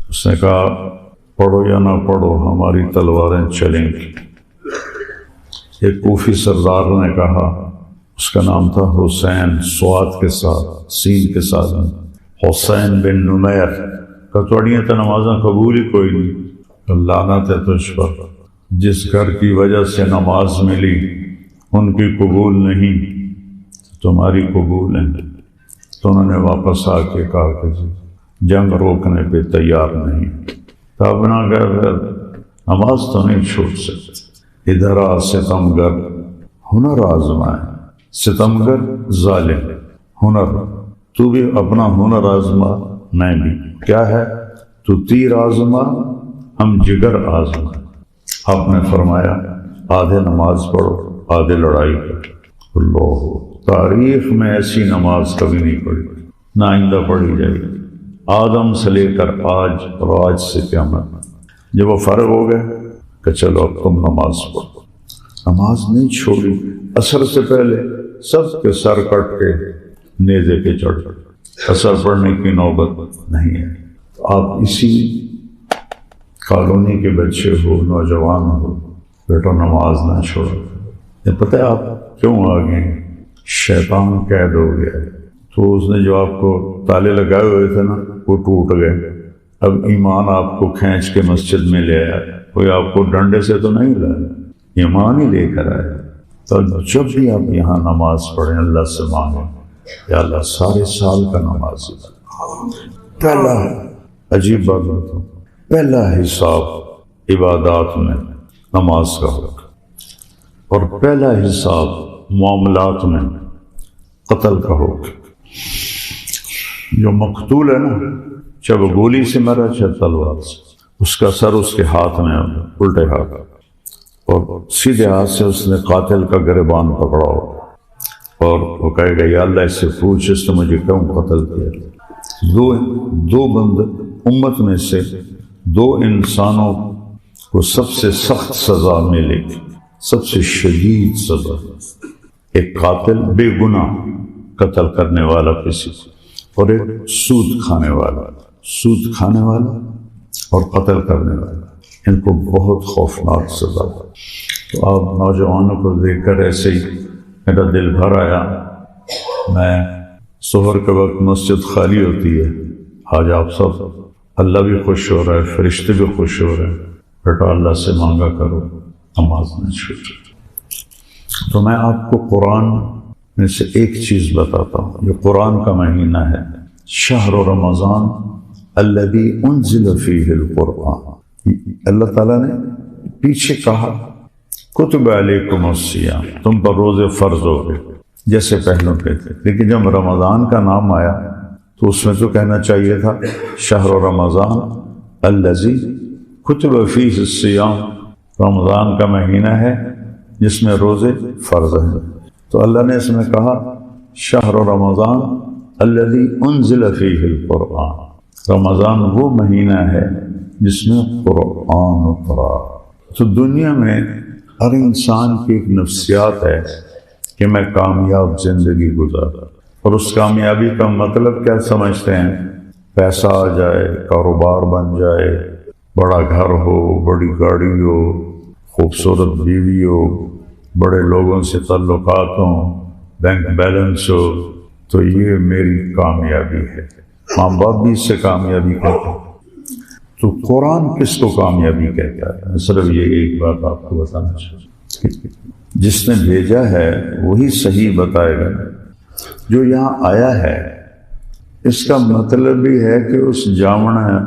اس نے کہا پڑھو یا نہ پڑھو ہماری تلواریں چلیں گی۔ ایک کوفی سردار نے کہا، اس کا نام تھا حسین، سواد کے ساتھ سین کے ساتھ، حسین بن نمیر، کہ توڑیاں تو نمازاں قبول ہی کوئی نہیں، لعنت ہے تجھ پر، جس گھر کی وجہ سے نماز ملی ان کی قبول نہیں، تمہاری قبول ہے۔ تو انہوں نے واپس آ کے کہا کہ جنگ روکنے پہ تیار نہیں، تب نہ کہ نماز تو نہیں چھوڑ سکتے۔ ادھر آ ستمگر ہنر آزمائے، ستمگر ظالم ہنر، تو بھی اپنا ہنر آزما، میں بھی، کیا ہے تو تیر آزما ہم جگر آزما۔ آپ نے فرمایا آدھے نماز پڑھو آدھے لڑائی کرو۔ اللہ، تاریخ میں ایسی نماز کبھی نہیں پڑھی، نہ آئندہ پڑھی جائے گی، آدم سے لے کر آج اور آج سے قیامت۔ جب وہ فارغ ہو گئے کہ چلو اب تم نماز پڑھو، نماز نہیں چھوڑی۔ عصر سے پہلے سب کے سر کٹ کے نیزے پہ چڑھ گئے، عصر پڑھنے کی نوبت نہیں ہے۔ آپ اسی کالونی کے بچے ہو، نوجوان ہو، بیٹا نماز نہ چھوڑو۔ یہ پتہ ہے آپ کیوں آ گئے؟ شیطان قید ہو گیا ہے، تو اس نے جو آپ کو تالے لگائے ہوئے تھے نا وہ ٹوٹ گئے۔ اب ایمان آپ کو کھینچ کے مسجد میں لے آیا، کوئی آپ کو ڈنڈے سے تو نہیں لایا، ایمان ہی لے کر آیا۔ تو جب بھی آپ یہاں نماز پڑھیں اللہ سے مانگیں، یا اللہ سارے سال کا نماز پہلا، عجیب بات بتاؤں، پہلا حساب عبادات میں نماز کا ہوگا، اور پہلا حساب معاملات میں قتل کا ہوگا۔ جو مقتول ہے نا، چاہے وہ گولی سے مرا چاہے تلوار سے، اس کا سر اس کے ہاتھ میں الٹے ہاتھ، اور سیدھے ہاتھ سے اس نے قاتل کا گریبان پکڑا ہو، اور وہ کہے گا یا اللہ اس سے پوچھ اس نے مجھے کیوں قتل کیا۔ دو بندے امت میں سے دو انسانوں کو سب سے سخت سزا ملے گی، سب سے شدید سزا، ایک قاتل بے گناہ قتل کرنے والا کسی، اور ایک سود کھانے والا اور قتل کرنے والا، ان کو بہت خوفناک سزا۔ تو آپ نوجوانوں کو دیکھ کر ایسے ہی میرا دل بھر آیا۔ میں ظہر کے وقت مسجد خالی ہوتی ہے، آج آپ سب، اللہ بھی خوش ہو رہا ہے، فرشتے بھی خوش ہو رہے ہیں، بیٹا اللہ سے مانگا کرو نماز نہ چھوڑو۔ تو میں آپ کو قرآن میں سے ایک چیز بتاتا ہوں، یہ قرآن کا مہینہ ہے، شہر رمضان الذی انزل فیہ القرآن۔ اللہ تعالیٰ نے پیچھے کہا کتب علیکم الصیام، تم پر روزے فرض ہو گئے جیسے پہلوں کے تھے، لیکن جب رمضان کا نام آیا تو اس میں تو کہنا چاہیے تھا شہر رمضان الذی کتب فیہ الصیام، رمضان کا مہینہ ہے جس میں روزے فرض ہیں۔ تو اللہ نے اس میں کہا شہر رمضان الذی انزل فیہ القرآن، رمضان وہ مہینہ ہے جس میں قرآن اترا۔ تو دنیا میں ہر انسان کی ایک نفسیات ہے کہ میں کامیاب زندگی گزارا، اور اس کامیابی کا مطلب کیا سمجھتے ہیں؟ پیسہ آ جائے، کاروبار بن جائے، بڑا گھر ہو، بڑی گاڑی ہو، خوبصورت بیوی ہو، بڑے لوگوں سے تعلقات ہوں، بینک بیلنس ہو، تو یہ میری کامیابی ہے۔ ماں باپ بھی اس سے کامیابی کہتے ہیں۔ تو قرآن کس کو کامیابی کہتا ہے؟ میں صرف یہ ایک بات آپ کو بتانا چاہتا ہوں، جس نے بھیجا ہے وہی صحیح بتائے گا۔ جو یہاں آیا ہے اس کا مطلب بھی ہے کہ اس جاونا ہے،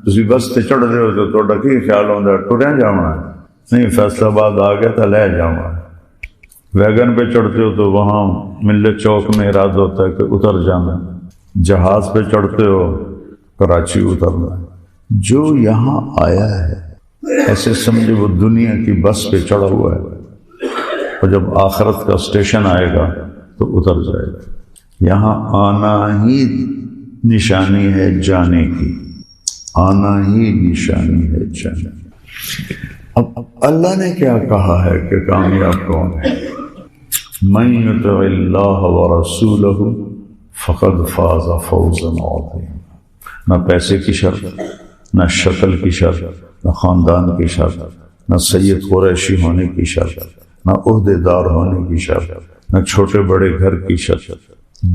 تسی بس تے چڑھ رہے ہو تو تہاڈا کی خیال ہوندا ٹریا جاونا ہے؟ نہیں، فیصل آباد آ گیا تو لے جاؤں۔ ویگن پہ چڑھتے ہو تو وہاں ملت چوک میں ارادہ ہوتا ہے کہ اتر جانا، جہاز پہ چڑھتے ہو کراچی اترنا۔ جو یہاں آیا ہے ایسے سمجھے وہ دنیا کی بس پہ چڑھا ہوا ہے، اور جب آخرت کا اسٹیشن آئے گا تو اتر جائے گا۔ یہاں آنا ہی نشانی ہے جانے کی، آنا ہی نشانی ہے جانے کی۔ اب اللہ نے کیا کہا ہے کہ کامیاب کون ہے؟ من یطع اللہ ورسولہ فقد فاز فوزا عظیما۔ نہ پیسے کی شرط، نہ شکل کی شرط، نہ خاندان کی شرط، نہ سید قریشی ہونے کی شرط، نہ عہدے دار ہونے کی شرط، نہ چھوٹے بڑے گھر کی شرط۔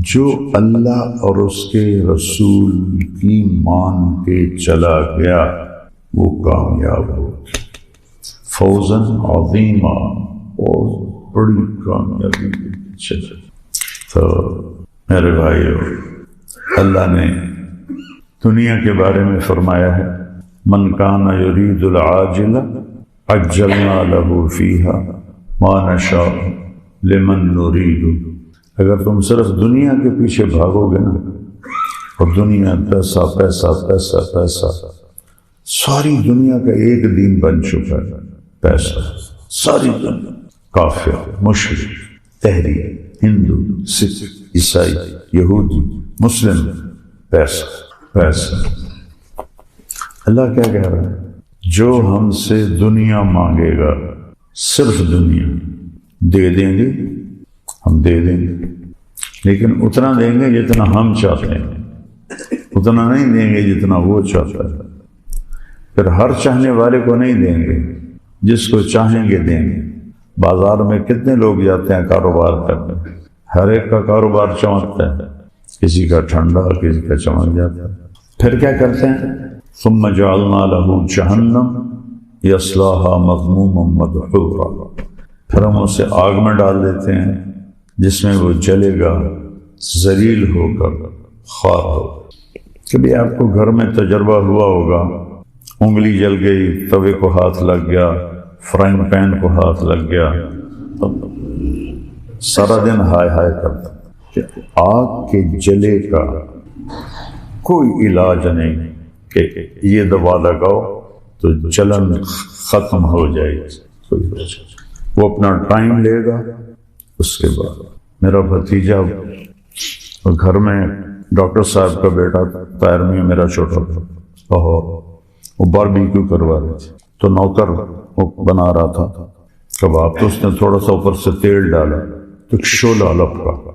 جو اللہ اور اس کے رسول کی مان کے چلا گیا وہ کامیاب ہو گیا۔ فوزاً عظیما، اور بڑی کامیابی چلے۔ تو میرے بھائیو، اللہ نے دنیا کے بارے میں فرمایا ہے من کان یرید العاجل عجلنا له فیها ما نشاء لمن نرید۔ اگر تم صرف دنیا کے پیچھے بھاگو گے نا، اور دنیا پیسہ پیسہ پیسہ پیسہ، ساری دنیا کا ایک دین بن چکا ہے پیسہ، ساری دنیا، کافر، مشرک، تحری، ہندو، سکھ، عیسائی، یہودی، مسلم، پیسہ پیسہ۔ اللہ کیا کہہ رہا ہے؟ جو ہم سے دنیا مانگے گا، صرف دنیا دے دیں گے، ہم دے دیں گے، لیکن اتنا دیں گے جتنا ہم چاہتے ہیں، اتنا نہیں دیں گے جتنا وہ چاہتا ہے۔ پھر ہر چاہنے والے کو نہیں دیں گے، جس کو چاہیں گے دیں گے۔ بازار میں کتنے لوگ جاتے ہیں کاروبار کرنے، ہر ایک کا کاروبار چمکتا ہے، کسی کا ٹھنڈا، کسی کا چمک جاتا ہے۔ پھر کیا کرتے ہیں؟ ثم جعلنا له جہنم یصلاها مذموما مدحورا، پھر ہم اسے آگ میں ڈال دیتے ہیں جس میں وہ جلے گا ذلیل ہو کر خوار ہو۔ کبھی آپ کو گھر میں تجربہ ہوا ہوگا، انگلی جل گئی، توے کو ہاتھ لگ گیا، فرائنگ پین کو ہاتھ لگ گیا، سارا دن ہائے ہائے کرتا کہ آگ کے جلے کا کوئی علاج نہیں کہ یہ دوا لگاؤ تو جلن ختم ہو جائے گی۔ وہ اپنا ٹائم لے گا۔ اس کے بعد میرا بھتیجا گھر میں ڈاکٹر صاحب کا بیٹا طاہر میاں میرا چھوٹا تھا، اور وہ باربیکیو کروا رہے تھے، تو نوکر وہ بنا رہا تھا کباب، تو اس نے تھوڑا سا اوپر سے تیل ڈالا تو ایک شعلہ لپکا،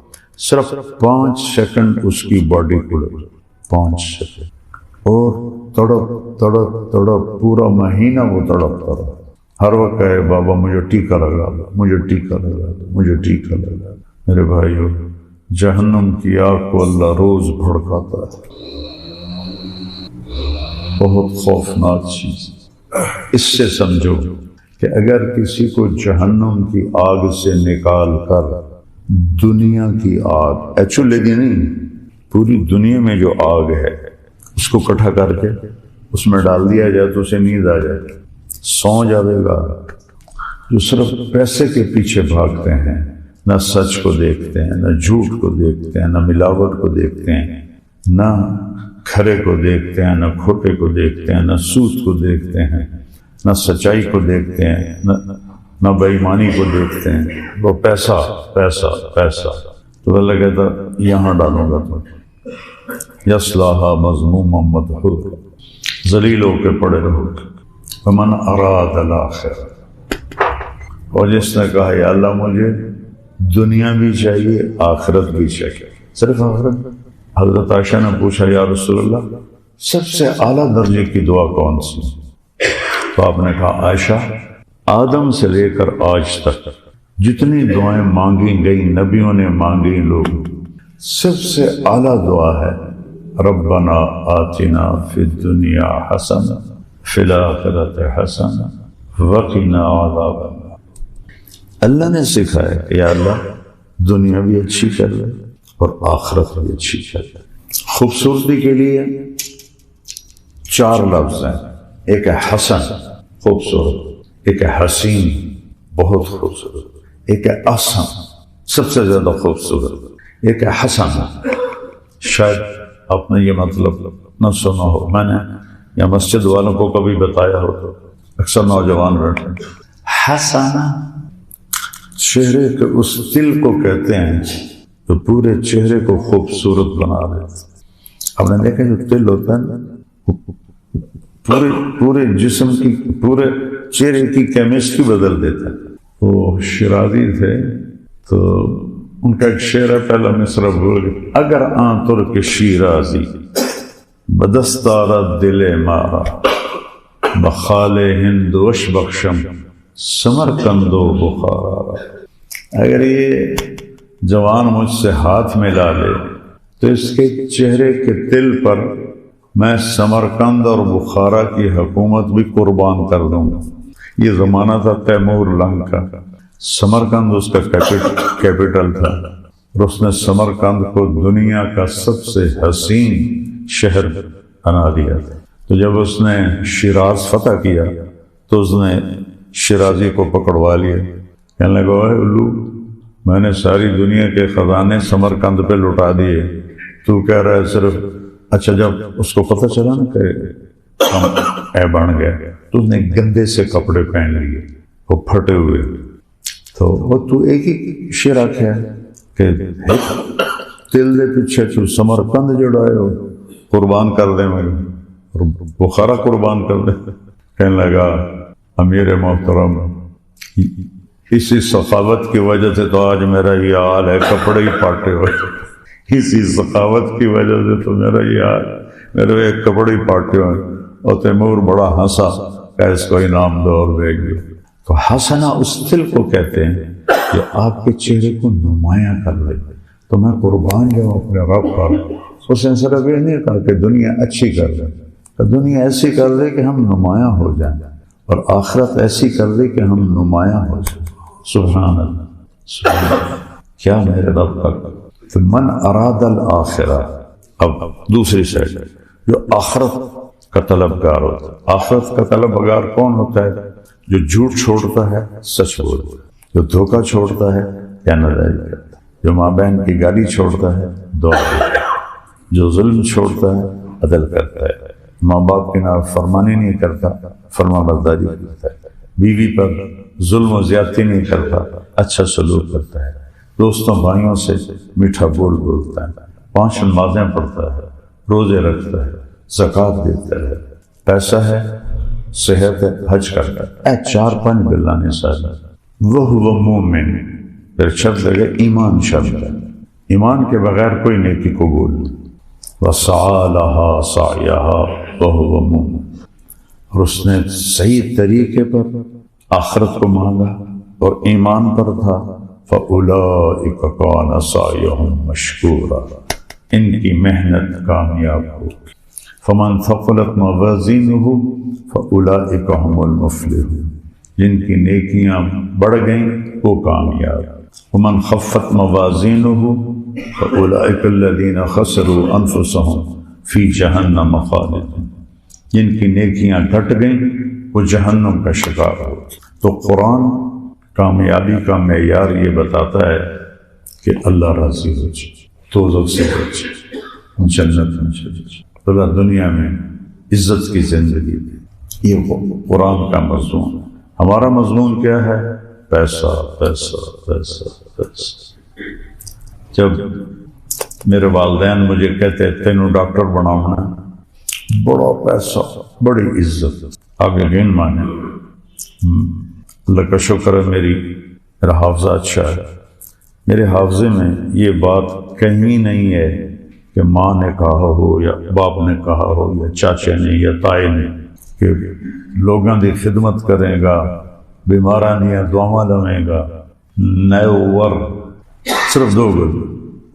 صرف 5 سیکنڈ اس کی باڈی کو لگا، 5 سیکنڈ، اور تڑپ تڑپ تڑپ پورا مہینہ وہ تڑپتا رہا۔ ہر وقت کہے بابا مجھے ٹیکا لگا دو، مجھے ٹیکا لگا دو، مجھے ٹیکا لگا دو۔ میرے بھائیو، جہنم کی آگ کو اللہ روز بھڑکاتا ہے، بہت خوفناک چیز۔ اس سے سمجھو کہ اگر کسی کو جہنم کی آگ سے نکال کر دنیا کی آگ، ایکچولی نہیں، پوری دنیا میں جو آگ ہے اس کو اکٹھا کر کے اس میں ڈال دیا جائے تو اسے نیند آ جائے، سو جاوے گا۔ جو صرف پیسے کے پیچھے بھاگتے ہیں، نہ سچ کو دیکھتے ہیں، نہ جھوٹ کو دیکھتے ہیں، نہ ملاوٹ کو دیکھتے ہیں، نہ کھرے کو دیکھتے ہیں، نہ کھوٹے کو دیکھتے ہیں، نہ سود کو دیکھتے ہیں، نہ سچائی کو دیکھتے ہیں، نہ بے ایمانی کو دیکھتے ہیں، وہ پیسہ پیسہ پیسہ۔ تو اللہ کہتا یہاں ڈالوں گا تو یصلاھا مذموما مدحورا، ذلیل ہو کے پڑے رہو گے۔ فمن اراد الاخرہ، اور جس نے کہا یا اللہ مجھے دنیا بھی چاہیے آخرت بھی چاہیے، صرف آخرت۔ حضرت عائشہ نے پوچھا یا رسول اللہ سب سے اعلیٰ درجے کی دعا کون سی؟ تو آپ نے کہا عائشہ، آدم سے لے کر آج تک جتنی دعائیں مانگی گئی، نبیوں نے مانگی، لوگ سب سے اعلیٰ دعا ہے ربنا آتنا فی الدنیا حسنہ فی الآخرۃ حسنہ وقنا عذاب النار۔ اللہ نے سکھایا کہ یا اللہ دنیا بھی اچھی کر لے اور آخرت بھی اچھی کر لے۔ خوبصورتی کے لیے 4 لفظ ہیں، ایک ہے حسن خوبصورت، ایک ہے حسین بہت خوبصورت، ایک ہے احسن سب سے زیادہ خوبصورت، ایک ہے حسن۔ شاید آپ نے یہ مطلب نہ سنا ہو، میں نے یا مسجد والوں کو کبھی بتایا ہو تو اکثر نوجوان بیٹھے حسن چہرے کے اس تل کو کہتے ہیں جو پورے چہرے کو خوبصورت بنا دیتے۔ آپ نے دیکھا جو تل ہوتا ہے نا پورے جسم کی پورے چہرے کی کیمسٹری بدل دیتا ہے۔ وہ شیرازی تھے تو ان کا ایک شعر ہے، پہلا مصرع بھول گئے، اگر آن ترک شیرازی بدستارت دل مارا بخال ہندوش بخشم سمرقند و بخارا۔ اگر یہ جوان مجھ سے ہاتھ ملا لے تو اس کے چہرے کے تل پر میں سمرقند اور بخارا کی حکومت بھی قربان کر دوں گا۔ یہ زمانہ تھا تیمور لنگ کا، سمرقند اس کا کیپٹل تھا، اور اس نے سمرقند کو دنیا کا سب سے حسین شہر بنا دیا تھا۔ تو جب اس نے شیراز فتح کیا تو اس نے شیرازی کو پکڑوا لیا، کہنے لگا اے الو میں نے ساری دنیا کے خزانے سمرقند پہ لٹا دیے، تو کہہ رہا ہے صرف۔ اچھا جب اس کو پتہ چلا نا کہ ہم اے بن گئے تو اس نے گندے سے کپڑے پہن لیے، وہ پھٹے ہوئے، تو وہ تو ایک ہی شعر آخیا کہ تل دے پیچھے تو سمرقند جڑائے ہو قربان کر دیں مجھے اور بخارا قربان کر دیں۔ کہنے لگا امیر محترم اسی سخاوت کی وجہ سے تو آج میرا یہ حال ہے، کپڑے ہی پاٹے ہوئے، اسی سخاوت کی وجہ سے تو میرا یہ حال، میرے ایک کپڑے ہی پاٹے ہوئے۔ اور تیمور بڑا ہنسا کہ اس کو انعام دو اور بھیج دو۔ تو حسنہ اس دل کو کہتے ہیں کہ آپ کے چہرے کو نمایاں کر لے، تو میں قربان جاؤں اپنے رب پر۔ اس نے صرف یہ نہیں کہا کہ دنیا اچھی کر لے، کہ دنیا ایسی کر دے کہ ہم نمایاں ہو جائیں، اور آخرت ایسی کر دے کہ ہم نمایاں ہو جائیں۔ سبحان اللہ سبحان اللہ، کیا میرے رب کا۔ تو من اراد الآخرہ، اب دوسری سائڈ جو آخرت کا طلبگار ہوتا ہے۔ آخرت کا طلبگار کون ہوتا ہے؟ جو جھوٹ چھوڑتا ہے سچ بولتا ہے، جو دھوکہ چھوڑتا ہے یا ناجائز کرتا ہے، جو ماں بہن کی گالی چھوڑتا ہے دعا دیتا ہے، جو ظلم چھوڑتا ہے عدل کرتا ہے، ماں باپ کی نافرمانی نہیں کرتا فرما برداری کرتا ہے، بیوی پر ظلم و زیادتی نہیں کرتا اچھا سلوک کرتا ہے، دوستوں بھائیوں سے میٹھا بول بولتا ہے، 5 نمازیں پڑھتا ہے، روزے رکھتا ہے، زکوٰۃ دیتا ہے، پیسہ ہے، صحت ہے، حج کرتا ہے، 4-5 بلانے سارے وہ مومن۔ پھر شرط لگے ایمان شرط ہے، ایمان کے بغیر کوئی نیکی قبول نہیں۔ وَسَعَى لَهَا سَعْيَهَا وَهُوَ مُؤْمِنٌ، اور اس نے صحیح طریقے پر آخرت کو مانگا اور ایمان پر تھا۔ فَأُولَٰئِكَ كَانَ سَعْيُهُمْ مَشْكُورًا، ان کی محنت کامیاب ہو۔ فَمَنْ ثَقُلَتْ مَوَازِينُهُ فَأُولَٰئِكَ هُمُ الْمُفْلِحُونَ، جن کی نیکیاں بڑھ گئیں وہ کامیاب۔ وَمَنْ خَفَّتْ مَوَازِينُهُ فَأُولَٰئِكَ الَّذِينَ خَسِرُوا أَنفُسَهُمْ فِي جَهَنَّمَ خَالِدُونَ، جن کی نیکیاں گھٹ گئیں وہ جہنم کا شکار ہو۔ تو قرآن کامیابی کا معیار یہ بتاتا ہے کہ اللہ راضی ہو جائے، دوزخ سے بچے، جنت میں چلے جائے، اللہ دنیا میں عزت کی زندگی دے۔ یہ قرآن کا مضمون ہے۔ ہمارا مضمون کیا ہے؟ پیسہ پیسہ پیسہ پیسہ۔ جب میرے والدین مجھے کہتے تینوں ڈاکٹر بناؤنا، بڑا پیسہ بڑی عزت، آپ یقین مانیں اللہ کا شکر ہے میرا حافظہ اچھا ہے، میرے حافظے میں یہ بات کہیں نہیں ہے کہ ماں نے کہا ہو یا باپ نے کہا ہو یا چاچے نے یا تائی نے کہ لوگوں کی خدمت کرے گا، بیماراں دیا دعاواں لویں گا، نئے ور صرف 2 گل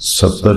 70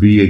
BA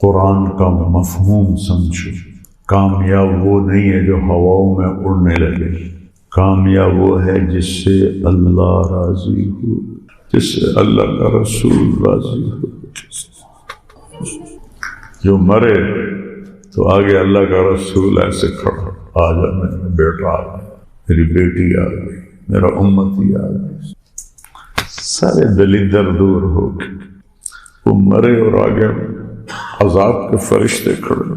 قرآن کا مفہوم سمجھو. کامیاب وہ نہیں ہے جو ہواؤں میں اڑنے لگے، کامیاب وہ ہے جس سے اللہ راضی ہو، جس سے اللہ کا رسول راضی ہو. جو مرے تو آگے اللہ کا رسول ایسے کھڑا، آ جا میرا بیٹا آ گیا، میری بیٹی آ گئی، میرا امتی آ گئی. سارے دلیدر دور ہو گئے، وہ مرے اور آگے عذاب کے فرشتے کھڑے.